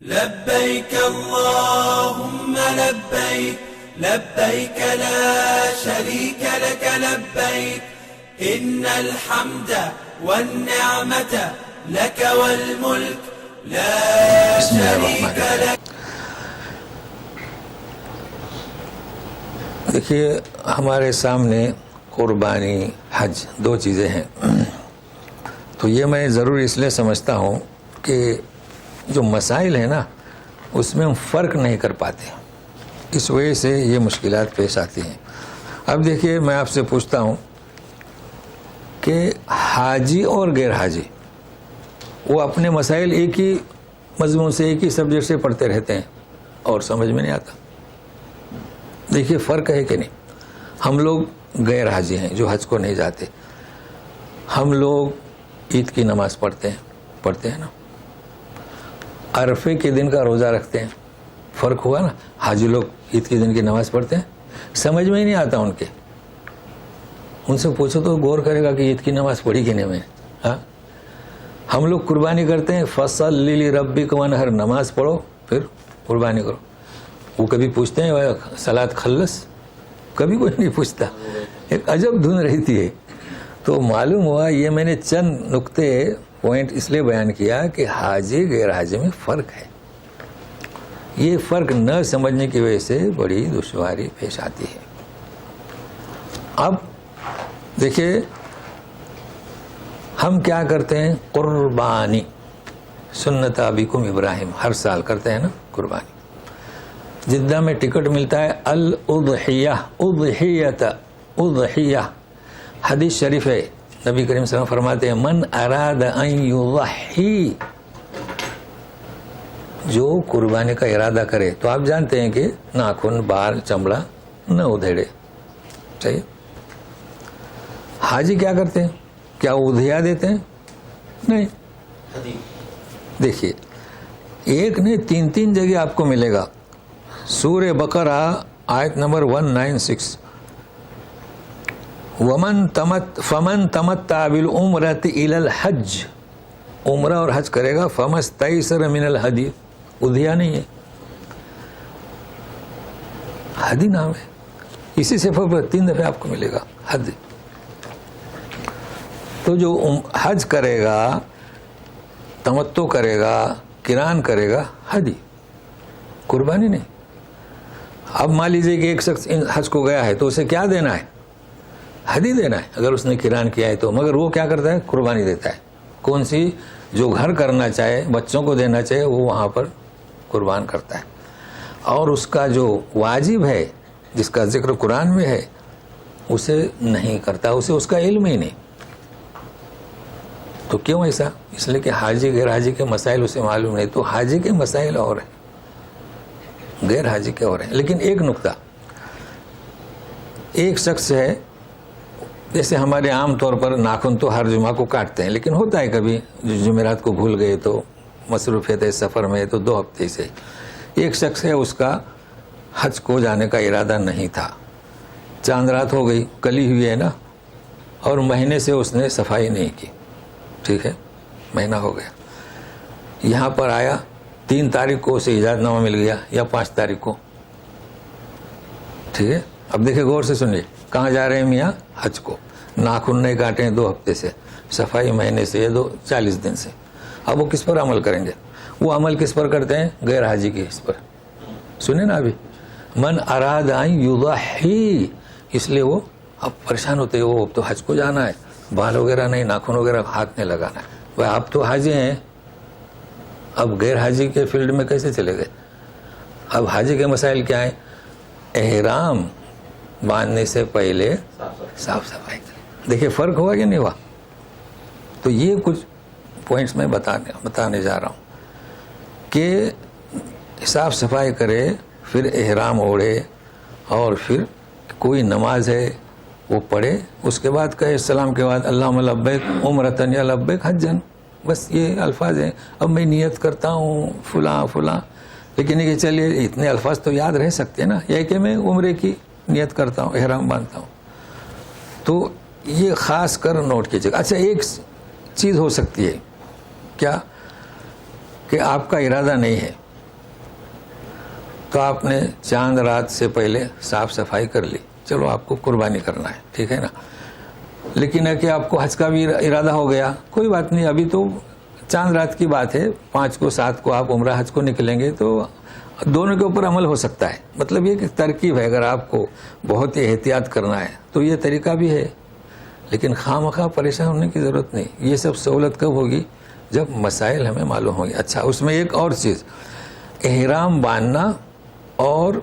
لبيك اللهم لبيك لبيك لا شريك لك لبيك إن الحمد والنعمة لك والملك لا شريك لك. دیکھیے ہمارے سامنے قربانی حج دو چیزیں ہیں، تو یہ میں ضرور اس لیے سمجھتا ہوں کہ جو مسائل ہیں نا اس میں ہم فرق نہیں کر پاتے، اس وجہ سے یہ مشکلات پیش آتی ہیں. اب دیکھیے میں آپ سے پوچھتا ہوں کہ حاجی اور غیر حاجی وہ اپنے مسائل ایک ہی مضمون سے ایک ہی سبجیکٹ سے پڑھتے رہتے ہیں اور سمجھ میں نہیں آتا. دیکھیے فرق ہے کہ نہیں. ہم لوگ غیر حاجی ہیں جو حج کو نہیں جاتے، ہم لوگ عید کی نماز پڑھتے ہیں نا، عرفے کے دن کا روزہ رکھتے ہیں. فرق ہوا نا. حاجی لوگ عید کے دن کی نماز پڑھتے ہیں، سمجھ میں ہی نہیں آتا ان کے. ان سے پوچھو تو غور کرے گا کہ عید کی نماز پڑھی کہ نہیں میں. ہاں ہم لوگ قربانی کرتے ہیں، فصلی لربک وانحر، نماز پڑھو پھر قربانی کرو. وہ کبھی پوچھتے ہیں صلاۃ خلص؟ کبھی کوئی نہیں پوچھتا. ایک عجب دھن رہتی ہے. تو معلوم ہوا یہ میں نے چند نقطے پوائنٹ اس لیے بیان کیا کہ حاجی غیر حاجی میں فرق ہے. یہ فرق نہ سمجھنے کی وجہ سے بڑی دشواری پیش آتی ہے. اب دیکھیے ہم کیا کرتے ہیں، قربانی سنت ابیکم ابراہیم ہر سال کرتے ہیں نا قربانی. جدہ میں ٹکٹ ملتا ہے الاضحیہ، اضحیہ حدیث شریف ہے. نبی کریم صلی اللہ علیہ وسلم فرماتے ہیں من اراد ان یضحی، جو قربانی کا ارادہ کرے. تو آپ جانتے ہیں کہ ناخن، بال، چمڑا نہ ادھیڑے. صحیح. حاجی کیا کرتے ہیں؟ کیا اضحیہ دیتے ہیں؟ نہیں. دیکھیے ایک نہیں تین جگہ آپ کو ملے گا. سورہ بقرہ آیت نمبر 196، فمن تمتع بالعمرۃ الی الحج، عمرہ اور حج کرے گا، فمستیسر من الہدی. اضحیہ نہیں ہے، ہدی نام ہے. اسی صفحے پر 3 دفعہ آپ کو ملے گا حج. تو جو حج کرے گا، تمتع کرے گا، قران کرے گا، ہدی، قربانی نہیں. اب مان لیجیے کہ ایک شخص حج کو گیا ہے تو اسے کیا دینا ہے؟ ہدی دینا ہے اگر اس نے قران کیا ہے تو. مگر وہ کیا کرتا ہے؟ قربانی دیتا ہے. کون سی؟ جو گھر کرنا چاہے، بچوں کو دینا چاہے، وہ وہاں پر قربان کرتا ہے. اور اس کا جو واجب ہے جس کا ذکر قرآن میں ہے اسے نہیں کرتا، اسے اس کا علم ہی نہیں. تو کیوں ایسا؟ اس لیے کہ حاجی غیر حاجی کے مسائل اسے معلوم نہیں. تو حاجی کے مسائل اور ہیں، غیر حاجی کے اور ہیں. لیکن ایک نقطہ، ایک شخص ہے جیسے ہمارے عام طور پر ناخن تو ہر جمعہ کو کاٹتے ہیں، لیکن ہوتا ہے کبھی جمعرات کو بھول گئے تو مصروفیت ہے سفر میں تو 2 ہفتے سے. ایک شخص ہے اس کا حج کو جانے کا ارادہ نہیں تھا. چاند رات ہو گئی، کلی ہوئی ہے نا، اور مہینے سے اس نے صفائی نہیں کی. ٹھیک ہے، مہینہ ہو گیا. یہاں پر آیا 3 تاریخ کو اسے اجازت نامہ مل گیا یا 5 تاریخ کو. ٹھیک ہے. اب دیکھیں غور سے سنیے، کہاں جا رہے ہیں میاں؟ حج کو. ناخن نہیں کاٹے ہیں 2 ہفتے سے، صفائی مہینے سے، 40 دن سے. اب وہ کس پر عمل کریں گے؟ وہ عمل کس پر کرتے ہیں؟ غیر حاجی کے اس پر. سنیں نا ابھی، من اراد ان یضحی، اس لیے وہ اب پریشان ہوتے ہیں. وہ تو حج کو جانا ہے، بال وغیرہ نہیں، ناخن وغیرہ ہاتھ نہیں لگانا ہے. وہ آپ تو حاجی ہیں، اب غیر حاجی کے فیلڈ میں کیسے چلے گئے؟ اب حاجی کے مسائل کیا ہیں؟ احرام باندھنے سے پہلے صاف صفائی کریں. دیکھیے فرق ہوا کہ نہیں ہوا؟ تو یہ کچھ پوائنٹس میں بتانے جا رہا ہوں کہ صاف صفائی کرے، پھر احرام اوڑھے، اور پھر کوئی نماز ہے وہ پڑھے، اس کے بعد کہے السلام کے بعد اللہم لبیک عمرۃ یا لبیک حجن. بس یہ الفاظ ہیں. اب میں نیت کرتا ہوں فلاں فلاں، لیکن یہ چلیے اتنے الفاظ تو یاد رہ سکتے ہیں نا. یہ کہ میں عمرے کی نیت کرتا ہوں، احرام باندھتا ہوں. تو یہ خاص کر نوٹ کیجیے. اچھا ایک چیز ہو سکتی ہے کیا کہ آپ کا ارادہ نہیں ہے تو آپ نے چاند رات سے پہلے صاف صفائی کر لی، چلو آپ کو قربانی کرنا ہے، ٹھیک ہے نا. لیکن ہے کہ آپ کو حج کا بھی ارادہ ہو گیا، کوئی بات نہیں، ابھی تو چاند رات کی بات ہے، 5 کو 7 کو آپ عمرہ حج کو نکلیں گے تو دونوں کے اوپر عمل ہو سکتا ہے. مطلب یہ کہ ترکیب ہے، اگر آپ کو بہت ہی احتیاط کرنا ہے تو یہ طریقہ بھی ہے. لیکن خواہ مخواہ پریشان ہونے کی ضرورت نہیں. یہ سب سہولت کب ہوگی؟ جب مسائل ہمیں معلوم ہوں گے. اچھا، اس میں ایک اور چیز، احرام باندھنا اور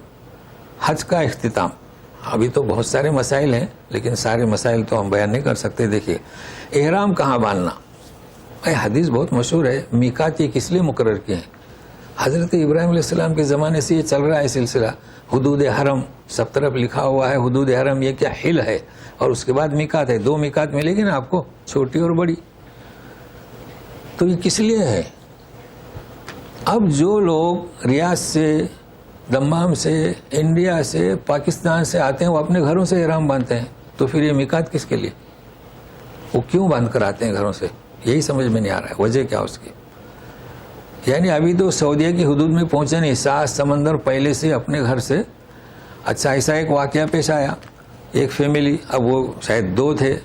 حج کا اختتام. ابھی تو بہت سارے مسائل ہیں لیکن سارے مسائل تو ہم بیان نہیں کر سکتے. دیکھیے، احرام کہاں باندھنا، حدیث بہت مشہور ہے. میقات یہ کس لیے مقرر کیے ہیں؟ حضرت ابراہیم علیہ السلام کے زمانے سے یہ چل رہا ہے سلسلہ. حدود حرم سب طرف لکھا ہوا ہے، حدود حرم یہ کیا حل ہے، اور اس کے بعد میقات ہے. 2 میقات ملے گی نا آپ کو، چھوٹی اور بڑی. تو یہ کس لیے ہے؟ اب جو لوگ ریاض سے، دمام سے، انڈیا سے، پاکستان سے آتے ہیں وہ اپنے گھروں سے احرام باندھتے ہیں. تو پھر یہ میقات کس کے لیے؟ وہ کیوں باندھ کر آتے ہیں گھروں سے؟ یہی سمجھ میں نہیں آ رہا ہے وجہ کیا اس کی. یعنی ابھی تو سعودیہ کی حدود میں پہنچے نہیں، 7 سمندر پہلے سے اپنے گھر سے. اچھا، ایسا ایک واقعہ پیش آیا، ایک فیملی، اب وہ شاید 2 تھے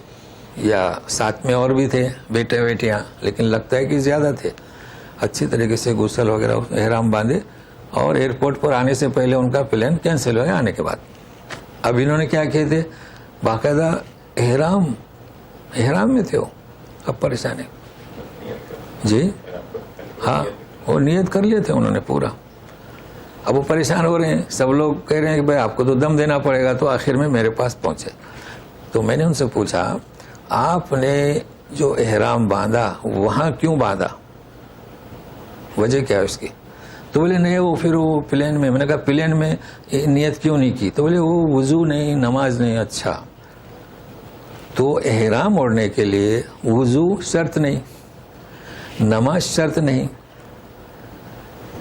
یا ساتھ میں اور بھی تھے، بیٹے بیٹیاں، لیکن لگتا ہے کہ زیادہ تھے. اچھی طریقے سے غسل وغیرہ احرام باندھے اور ایئرپورٹ پر آنے سے پہلے ان کا پلان کینسل ہو گیا آنے کے بعد. اب انہوں نے کیا کیے تھے، باقاعدہ احرام میں تھے وہ. اب پریشان ہے جی، ہاں وہ نیت کر لیے تھے انہوں نے پورا. اب وہ پریشان ہو رہے ہیں، سب لوگ کہہ رہے ہیں کہ بھائی آپ کو تو دم دینا پڑے گا. تو آخر میں میرے پاس پہنچے تو میں نے ان سے پوچھا، آپ نے جو احرام باندھا وہاں کیوں باندھا، وجہ کیا ہے اس کی؟ تو بولے نہیں، وہ پھر وہ پلین میں. میں نے کہا پلین میں نیت کیوں نہیں کی؟ تو بولے وہ وضو نہیں، نماز نہیں. اچھا، تو احرام اوڑھنے کے لیے وضو شرط نہیں، نماز شرط نہیں.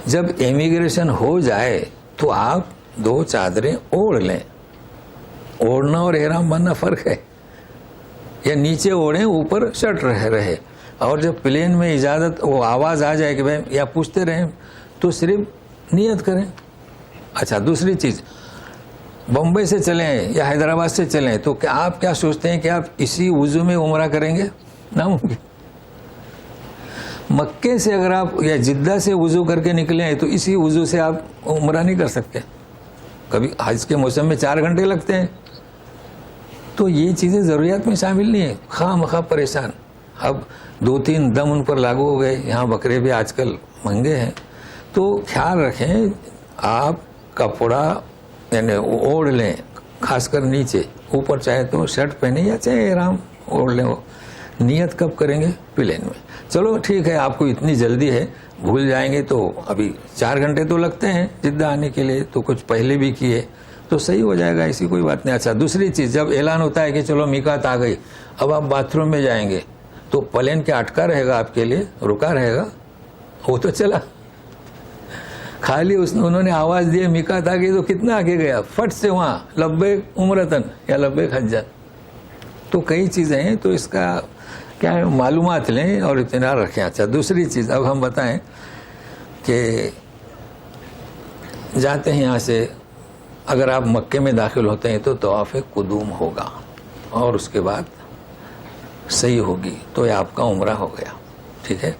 جب امیگریشن ہو جائے تو آپ 2 چادریں اوڑھ لیں. اوڑھنا اور احرام باندھنا فرق ہے. یا نیچے اوڑھیں، اوپر شرٹ رہے. اور جب پلین میں اجازت، وہ آواز آ جائے کہ بھائی، یا پوچھتے رہیں تو صرف نیت کریں. اچھا، دوسری چیز، بمبئی سے چلیں یا حیدرآباد سے چلیں تو کیا آپ کیا سوچتے ہیں کہ آپ اسی وضو میں عمرہ کریں گے؟ ناممکن. مکے سے اگر آپ یا جدہ سے وضو کر کے نکلیں تو اسی وضو سے آپ عمرہ نہیں کر سکتے. کبھی حج کے موسم میں 4 گھنٹے لگتے ہیں. تو یہ چیزیں ضروریات میں شامل نہیں ہیں. خواہ مخواہ پریشان. اب 2-3 دم ان پر لاگو ہو گئے. یہاں بکرے بھی آج کل مہنگے ہیں. تو خیال رکھیں، آپ کپڑا یعنی اوڑھ لیں، خاص کر نیچے. اوپر چاہے تو شرٹ پہنے یا چاہے احرام اوڑھ لیں. وہ نیت کب کریں گے؟ پلین میں. چلو ٹھیک ہے، آپ کو اتنی جلدی ہے، بھول جائیں گے تو ابھی 4 گھنٹے تو لگتے ہیں جدہ آنے کے لیے، تو کچھ پہلے بھی کیے تو صحیح ہو جائے گا، ایسی کوئی بات نہیں. اچھا، دوسری چیز، جب اعلان ہوتا ہے کہ چلو میقات آ گئی، اب آپ باتھ روم میں جائیں گے تو پلین کیا اٹکا رہے گا آپ کے لیے؟ رکا رہے گا؟ وہ تو چلا. خالی انہوں نے آواز دی میقات آ گئی تو کتنا آگے گیا، فٹ سے وہاں لبیک عمرتن یا لبیک حجن. تو کئی چیزیں ہیں، تو اس کا کیا ہے، معلومات لیں اور اطمینان رکھیں. اچھا، دوسری چیز اب ہم بتائیں کہ جاتے ہیں یہاں سے، اگر آپ مکے میں داخل ہوتے ہیں تو طواف قدوم ہوگا اور اس کے بعد صحیح ہوگی تو یہ آپ کا عمرہ ہو گیا. ٹھیک ہے،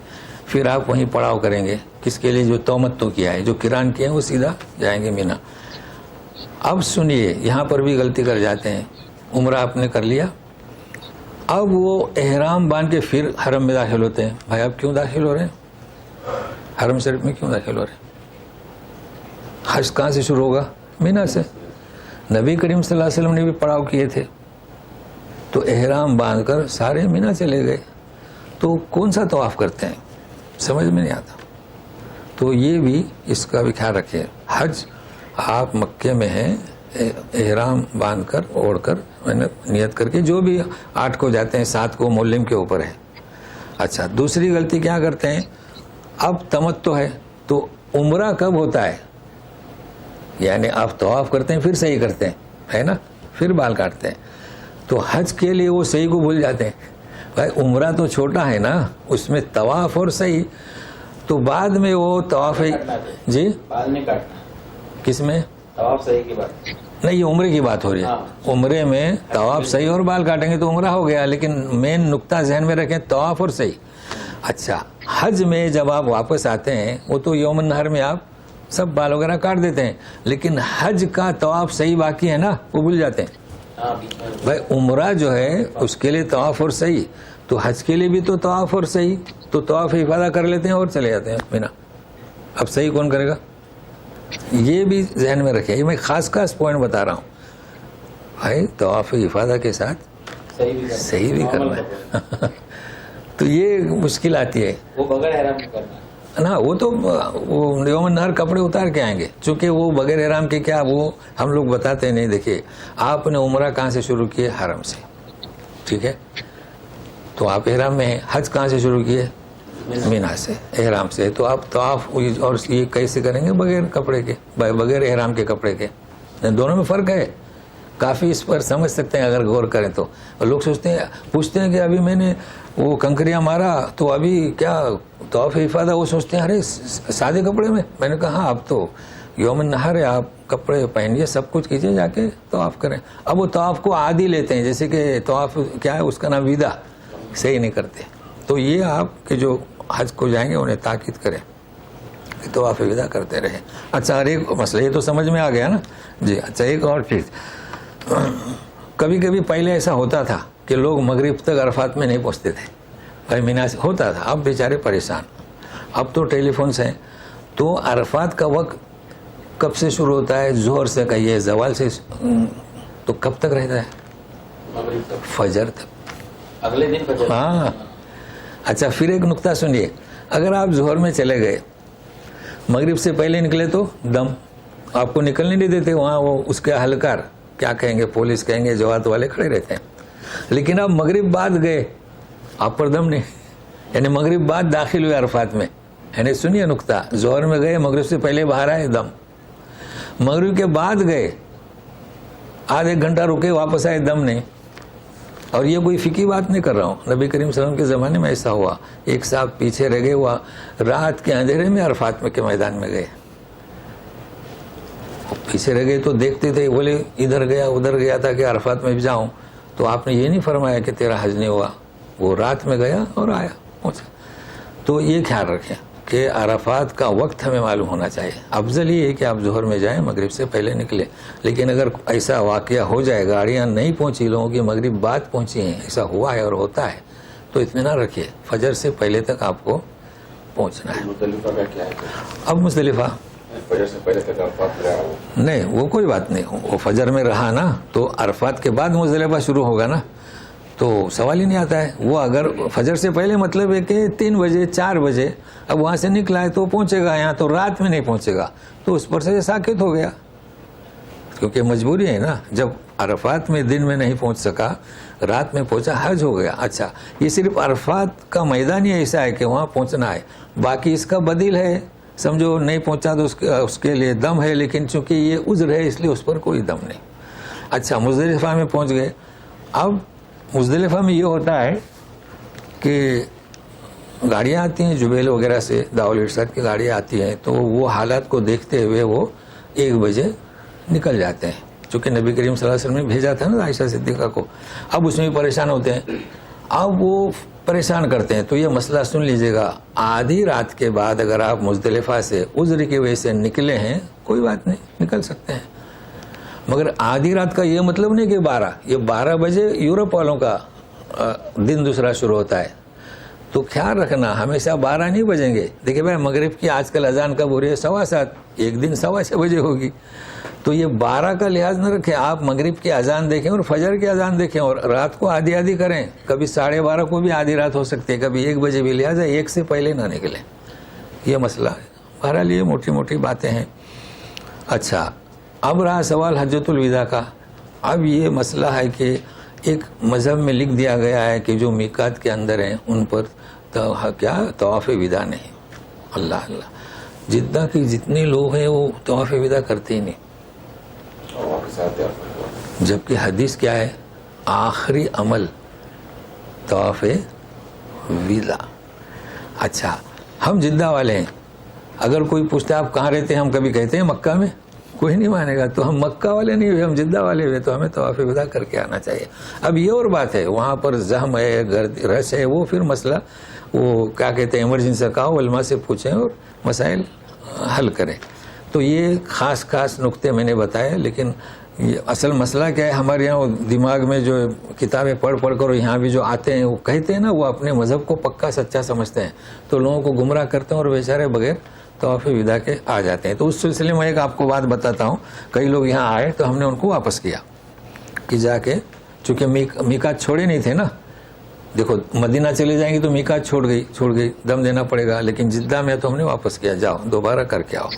پھر آپ وہیں پڑاؤ کریں گے. کس کے لیے؟ جو تومتو کیا ہے، جو قران کیا ہے وہ سیدھا جائیں گے مینا. اب سنیے، یہاں پر بھی غلطی کر جاتے ہیں. عمرہ آپ نے کر لیا، اب وہ احرام باندھ کے پھر حرم میں داخل ہوتے ہیں. بھائی آپ کیوں داخل ہو رہے ہیں حرم شریف میں؟ کیوں داخل ہو رہے ہیں؟ حج کہاں سے شروع ہوگا؟ مینا سے. نبی کریم صلی اللہ علیہ وسلم نے بھی پڑاؤ کیے تھے. تو احرام باندھ کر سارے مینا چلے گئے. تو کون سا طواف کرتے ہیں؟ سمجھ میں نہیں آتا. تو یہ بھی اس کا بھی خیال رکھیں. حج آپ مکے میں ہیں، احرام باندھ کر اوڑھ کر نیت کر کے، جو بھی 8 کو جاتے ہیں 7 کو مولم کے اوپر ہے. اچھا، دوسری غلطی کیا کرتے ہیں، اب تمتع ہے تو عمرہ کب ہوتا ہے؟ یعنی آپ طواف کرتے ہیں پھر صحیح کرتے ہیں، ہے نا، پھر بال کاٹتے ہیں. تو حج کے لیے وہ صحیح کو بھول جاتے ہیں. بھائی عمرہ تو چھوٹا ہے نا، اس میں طواف اور صحیح. تو بعد میں وہ طواف جی بال نہیں کاٹنا. کس میں؟ طواف صحیح کی بات نہیں، یہ عمرے کی بات ہو رہی ہے. عمرے میں طواف صحیح اور بال کاٹیں گے تو عمرہ ہو گیا، لیکن مین نقطہ ذہن میں رکھیں طواف اور صحیح. اچھا، حج میں جب آپ واپس آتے ہیں وہ تو یوم النحر میں آپ سب بال وغیرہ کاٹ دیتے ہیں، لیکن حج کا طواف صحیح باقی ہے نا، وہ بھول جاتے ہیں. بھائی عمرہ جو ہے اس کے لیے طواف اور صحیح، تو حج کے لیے بھی تو طواف اور صحیح، تو طواف افاضہ کر لیتے ہیں اور چلے جاتے ہیں مینا. اب صحیح کون کرے گا؟ یہ بھی ذہن میں رکھے. یہ میں خاص پوائنٹ بتا رہا ہوں. بھائی طواف افاضہ کے ساتھ صحیح بھی کرنا ہے. تو یہ مشکل آتی ہے. وہ بغیر احرام کرنا نا، وہ تو یوم النحر کپڑے اتار کے آئیں گے، چونکہ وہ بغیر احرام کے کیا وہ ہم لوگ بتاتے نہیں. دیکھیے آپ نے عمرہ کہاں سے شروع کیے؟ حرم سے، ٹھیک ہے، تو آپ احرام میں ہیں. حج کہاں سے شروع کیے؟ مینا سے، احرام سے. تو آپ طواف اور یہ کیسے کریں گے؟ بغیر کپڑے کے، بغیر احرام کے کپڑے کے. دونوں میں فرق ہے کافی، اس پر سمجھ سکتے ہیں اگر غور کریں تو. لوگ سوچتے ہیں، پوچھتے ہیں کہ ابھی میں نے وہ کنکریاں مارا تو ابھی کیا طواف افاضہ؟ وہ سوچتے ہیں ارے سادے کپڑے میں. میں نے کہا اب تو یوم النحر ہے، آپ کپڑے پہنیے، سب کچھ کیجیے، جا کے طواف کریں. اب وہ طواف کو عادی لیتے ہیں، جیسے کہ طواف کیا ہے اس کا نام ویدا، صحیح نہیں کرتے. تو یہ آپ کے جو حج کو جائیں گے انہیں تاکید کریں کہ طواف ویدا کرتے رہے. اچھا، اور ایک مسئلہ یہ تو سمجھ میں آ گیا نا جی. اچھا، ایک اور چیز، کبھی کبھی پہلے ایسا ہوتا تھا کہ لوگ مغرب تک عرفات میں نہیں پہنچتے تھے. بھائی مینا سے ہوتا تھا، اب بیچارے پریشان. اب تو ٹیلی فونس ہیں، تو عرفات کا وقت کب سے شروع ہوتا ہے؟ ظہر سے کہیے، زوال سے، تو کب تک رہتا ہے؟ فجر تک، اگلے دن فجر. ہاں. اچھا، پھر ایک نقطہ سنیے، اگر آپ ظہر میں چلے گئے، مغرب سے پہلے نکلے تو دم آپ کو نکلنے نہیں دیتے. وہاں وہ اس کے اہلکار کیا کہیں گے؟ پولیس کہیں گے، جوات والے کھڑے رہتے ہیں. لیکن اب مغرب بعد گئے، آپ پر دم نہیں، یعنی مغرب بعد داخل ہوئے عرفات میں. یعنی سنیے نقطہ، ظہر میں گئے، مغرب سے پہلے باہر آئے، دم. مغرب کے بعد گئے، آدھے ایک گھنٹہ رکے، واپس آئے، دم نہیں. اور یہ کوئی فقہی بات نہیں کر رہا ہوں، نبی کریم صلی اللہ علیہ وسلم کے زمانے میں ایسا ہوا. ایک صاحب پیچھے رہ گئے، ہوا رات کے اندھیرے میں عرفات میں کے میدان میں گئے. پیچھے رہ گئے تو دیکھتے تھے، بولے ادھر گیا ادھر گیا تھا کہ عرفات میں بھی جاؤں. تو آپ نے یہ نہیں فرمایا کہ تیرا حج نہیں ہوا، وہ رات میں گیا اور آیا، پہنچا. تو یہ خیال رکھیں کہ عرفات کا وقت ہمیں معلوم ہونا چاہیے. افضل یہ ہے کہ آپ ظہر میں جائیں، مغرب سے پہلے نکلے. لیکن اگر ایسا واقعہ ہو جائے، گاڑیاں نہیں پہنچی، لوگوں کی مغرب بعد پہنچی ہیں، ایسا ہوا ہے اور ہوتا ہے، تو اطمینان رکھیے، فجر سے پہلے تک آپ کو پہنچنا ہے. مزدلفہ کا کیا ہے؟ اب مزدلفہ فجر سے پہلے تک عرفات رہا ہو؟ نہیں، وہ کوئی بات نہیں، وہ فجر میں رہا نا، تو عرفات کے بعد مزدلفہ شروع ہوگا نا، تو سوال ہی نہیں آتا ہے. وہ اگر فجر سے پہلے مطلب ہے کہ 3 بجے 4 بجے اب وہاں سے نکلا ہے تو پہنچے گا یہاں، تو رات میں نہیں پہنچے گا، تو اس پر سے ساکت ہو گیا، کیونکہ مجبوری ہے نا. جب عرفات میں دن میں نہیں پہنچ سکا، رات میں پہنچا، حج ہو گیا. اچھا، یہ صرف عرفات کا میدان ہی ایسا ہے کہ وہاں پہنچنا ہے، باقی اس کا بدیل ہے. سمجھو نہیں پہنچا تو اس کے لیے دم ہے، لیکن چونکہ یہ عذر ہے اس لیے اس پر کوئی دم نہیں. اچھا، مزدلفہ میں پہنچ گئے. اب مزدلفہ میں یہ ہوتا ہے کہ گاڑیاں آتی ہیں جبیل وغیرہ سے، داول ارشاد کی گاڑیاں آتی ہیں، تو وہ حالات کو دیکھتے ہوئے وہ 1 بجے نکل جاتے ہیں، چونکہ نبی کریم صلی اللہ علیہ وسلم نے بھیجا تھا نا عائشہ صدیقہ کو. اب اس میں بھی پریشان ہوتے ہیں، اب وہ پریشان کرتے ہیں. تو یہ مسئلہ سن لیجئے گا، آدھی رات کے بعد اگر آپ مزدلفہ سے عذر کی وجہ سے نکلے ہیں، کوئی بات نہیں، نکل سکتے ہیں. مگر آدھی رات کا یہ مطلب نہیں کہ 12 بجے یورپ والوں کا دن دوسرا شروع ہوتا ہے. تو خیال رکھنا، ہمیشہ 12 نہیں بجیں گے. دیکھیں بھائی، مغرب کی آج کل اذان کب ہو رہی ہے؟ 7:15، ایک دن 6:15 بجے ہوگی. تو یہ 12 کا لحاظ نہ رکھیں، آپ مغرب کی اذان دیکھیں اور فجر کی اذان دیکھیں، اور رات کو آدھی آدھی کریں. کبھی 12:30 کو بھی آدھی رات ہو سکتی ہے، کبھی 1 بجے بھی، لہٰذا 1 سے پہلے نہ نکلیں. یہ مسئلہ ہے. بہرحال یہ موٹی موٹی باتیں ہیں. اچھا، اب رہا سوال حجۃ الوداع کا. اب یہ مسئلہ ہے کہ ایک مذہب میں لکھ دیا گیا ہے کہ جو میقات کے اندر ہیں ان پر کیا طواف وداع نہیں. اللہ اللہ، جدہ کے جتنے لوگ ہیں وہ طواف وداع کرتے ہی نہیں، جبکہ حدیث کیا ہے؟ آخری عمل طواف وداع. اچھا، ہم جدہ والے ہیں، اگر کوئی پوچھتا ہے آپ کہاں رہتے ہیں، ہم کبھی کہتے ہیں مکہ میں؟ کوئی نہیں مانے گا. تو ہم مکہ والے نہیں ہوئے, ہم جدہ والے ہوئے, تو ہمیں طواف وداع کر کے آنا چاہیے. اب یہ اور بات ہے, وہاں پر زحم ہے, رش ہے, وہ پھر مسئلہ وہ کیا کہتے ہیں ایمرجنسی کا, علماء سے پوچھیں اور مسائل حل کریں. تو یہ خاص خاص نقطے میں نے بتائے. لیکن یہ اصل مسئلہ کیا ہے, ہمارے یہاں دماغ میں جو کتابیں پڑھ پڑھ کر یہاں بھی جو آتے ہیں وہ کہتے ہیں نا, وہ اپنے مذہب کو پکا سچا سمجھتے ہیں, تو لوگوں کو گمراہ کرتے ہیں اور بیچارے بغیر طواف وداع کے آ جاتے ہیں. تو اس سلسلے میں ایک آپ کو بات بتاتا ہوں. کئی لوگ یہاں آئے تو ہم نے ان کو واپس کیا کہ جا کے, چونکہ میقات چھوڑے نہیں تھے نا. دیکھو مدینہ چلے جائیں گے تو میقات چھوڑ گئی, دم دینا پڑے گا. لیکن جدہ میں تو ہم نے واپس کیا, جاؤ دوبارہ کر کے آؤ.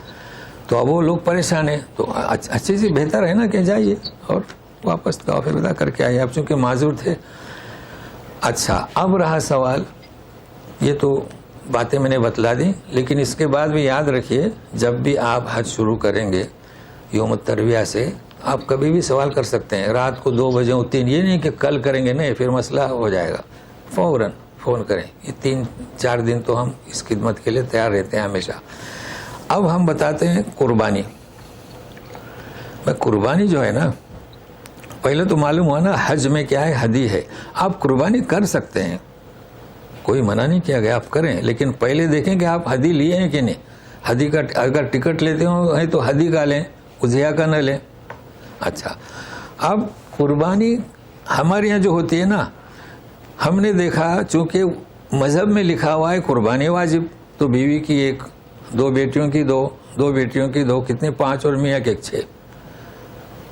تو اب وہ لوگ پریشان ہیں, تو اچھی سی بہتر ہے نا کہ جائیے اور واپس طواف وداع کر کے آئیے. اب چونکہ معذور تھے. اچھا, اب رہا سوال, یہ تو باتیں میں نے بتلا دی, لیکن اس کے بعد بھی یاد رکھیے جب بھی آپ حج شروع کریں گے یوم الترویہ سے, آپ کبھی بھی سوال کر سکتے ہیں. رات کو 2 بجے 3, یہ نہیں کہ کل کریں گے, نہیں, پھر مسئلہ ہو جائے گا. فوراً فون کریں. یہ 3-4 دن تو ہم اس خدمت کے لیے تیار رہتے ہیں ہمیشہ. اب ہم بتاتے ہیں قربانی. قربانی جو ہے نا, پہلے تو معلوم ہوا نا حج میں کیا ہے, ہدی ہے. آپ قربانی کر سکتے ہیں, کوئی منع نہیں کیا گیا, آپ کریں. لیکن پہلے دیکھیں کہ آپ ہدی لیے ہیں کہ نہیں. ہدی کا اگر ٹکٹ لیتے ہوں تو ہدی کا لیں, اضحیٰ کا نہ لیں. اچھا, اب قربانی ہمارے یہاں جو ہوتی ہے نا, ہم نے دیکھا چونکہ مذہب میں لکھا ہوا ہے قربانی واجب, تو بیوی کی 1, 2 بیٹیوں کی 2, 2 بیٹیوں کی 2, کتنے 5 اور میاں کے 6,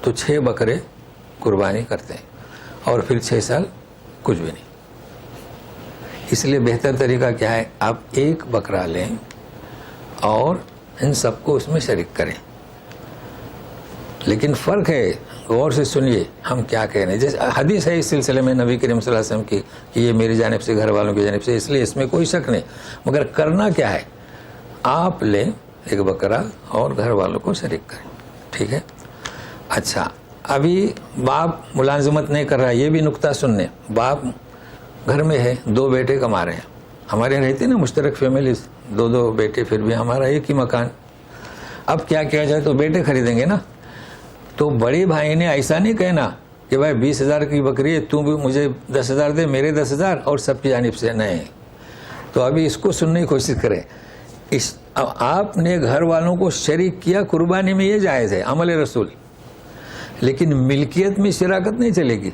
تو 6 بکرے قربانی کرتے ہیں. اور پھر 6 سال کچھ بھی نہیں. اس لیے بہتر طریقہ کیا ہے, آپ 1 بکرا لیں اور ان سب کو اس میں شریک کریں. لیکن فرق ہے, غور سے سنیے ہم کیا کہہ رہے ہیں. جیسے حدیث ہے اس سلسلے میں نبی کریم صلی اللہ علیہ وسلم کی کہ یہ میری جانب سے, گھر والوں کی جانب سے, اس لیے اس میں کوئی شک نہیں. مگر کرنا کیا ہے, آپ لیں 1 بکرا اور گھر والوں کو شریک کریں. ٹھیک ہے. اچھا, ابھی باپ ملازمت نہیں کر رہا, یہ بھی نقطہ سننے. باپ گھر میں ہے, 2 بیٹے کما رہے ہیں. ہمارے یہاں رہتے نا مشترک فیملیز, 2 بیٹے, پھر بھی ہمارا ایک ہی مکان. اب کیا کیا جائے, تو بیٹے خریدیں گے نا. تو بڑے بھائی نے ایسا نہیں کہنا کہ بھائی 20,000 کی بکری ہے, تو بھی مجھے 10,000 دے, میرے 10,000 اور سب کی جانب سے. نہیں. تو ابھی اس کو سننے کی کوشش کریں. آپ نے گھر والوں کو شریک کیا قربانی میں, یہ جائز ہے, عمل رسول. لیکن ملکیت میں شراکت نہیں چلے گی.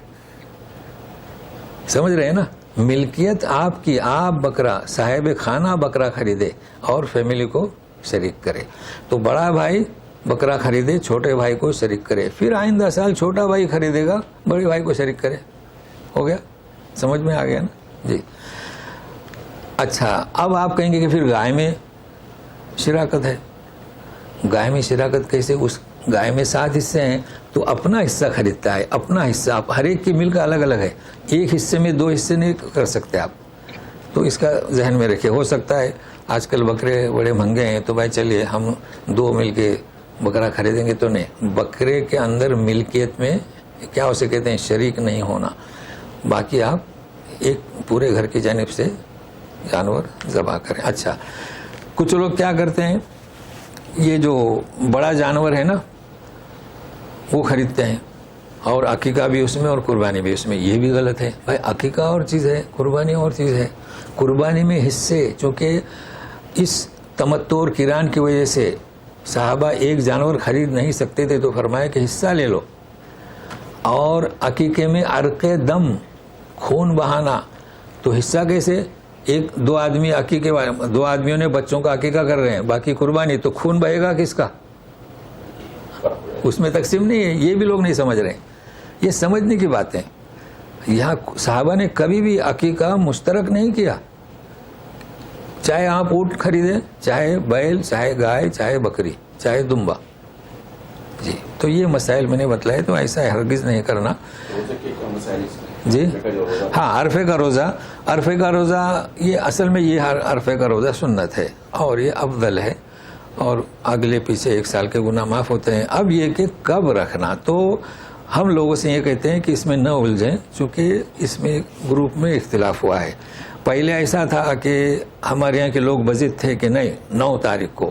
سمجھ رہے ہیں نا, ملکیت آپ کی, آپ بکرا, صاحب خانہ بکرا خریدے اور فیملی کو شریک کرے. تو بڑا بھائی بکرا خریدے, چھوٹے بھائی کو شریک کرے. پھر آئندہ سال چھوٹا بھائی خریدے گا, بڑے بھائی کو شریک کرے. ہو گیا, سمجھ میں آ گیا نا جی. اچھا, اب آپ کہیں گے کہ پھر گائے میں شراکت ہے. گائے میں شراکت کیسے؟ اس گائے میں 7 حصے ہیں, تو اپنا حصہ خریدتا ہے, اپنا حصہ. ہر ایک کی ملک الگ الگ ہے, ایک حصے میں 2 حصے نہیں کر سکتے آپ. تو اس کا ذہن میں رکھے. ہو سکتا ہے آج کل بکرے بڑے مہنگے ہیں, تو بھائی چلیے ہم 2 مل کے بکرا خریدیں گے. تو نہیں, بکرے کے اندر ملکیت میں کیا اسے کہتے ہیں, شریک نہیں ہونا. باقی آپ ایک پورے گھر کی جانب سے جانور ذبح کریں. اچھا, کچھ لوگ کیا کرتے ہیں, یہ جو بڑا جانور ہے نا وہ خریدتے ہیں, اور عقیقہ بھی اس میں اور قربانی بھی اس میں. یہ بھی غلط ہے بھائی. عقیقہ اور چیز ہے, قربانی اور چیز ہے. قربانی میں حصے, چونکہ اس تمتع اور قران کی وجہ سے صحابہ ایک جانور خرید نہیں سکتے تھے, تو فرمایا کہ حصہ لے لو. اور عقیقے میں عرق دم, خون بہانا, تو حصہ کیسے؟ 2 آدمی عقیقے, 2 آدمیوں نے بچوں کا عقیقہ کر رہے ہیں, باقی قربانی, تو خون بہے گا کس کا؟ اس میں تقسیم نہیں ہے. یہ بھی لوگ نہیں سمجھ رہے ہیں. یہ سمجھنے کی باتیں. یہاں صحابہ نے کبھی بھی عقیقہ مشترک نہیں کیا. چاہے آپ اونٹ خریدیں, چاہے بیل, چاہے گائے, چاہے بکری, چاہے دمبا. جی, تو یہ مسائل میں نے بتلائے, تو ایسا ہرگز نہیں کرنا. جی ہاں, عرفے کا روزہ. عرفے کا روزہ یہ اصل میں یہ عرفے کا روزہ سنت ہے, اور یہ افضل ہے, اور اگلے پیچھے 1 سال کے گناہ معاف ہوتے ہیں. اب یہ کہ کب رکھنا, تو ہم لوگوں سے یہ کہتے ہیں کہ اس میں نہ الجھیں, چونکہ اس میں گروپ میں اختلاف ہوا ہے. پہلے ایسا تھا کہ ہمارے یہاں کے لوگ بضد تھے کہ نہیں 9 تاریخ کو,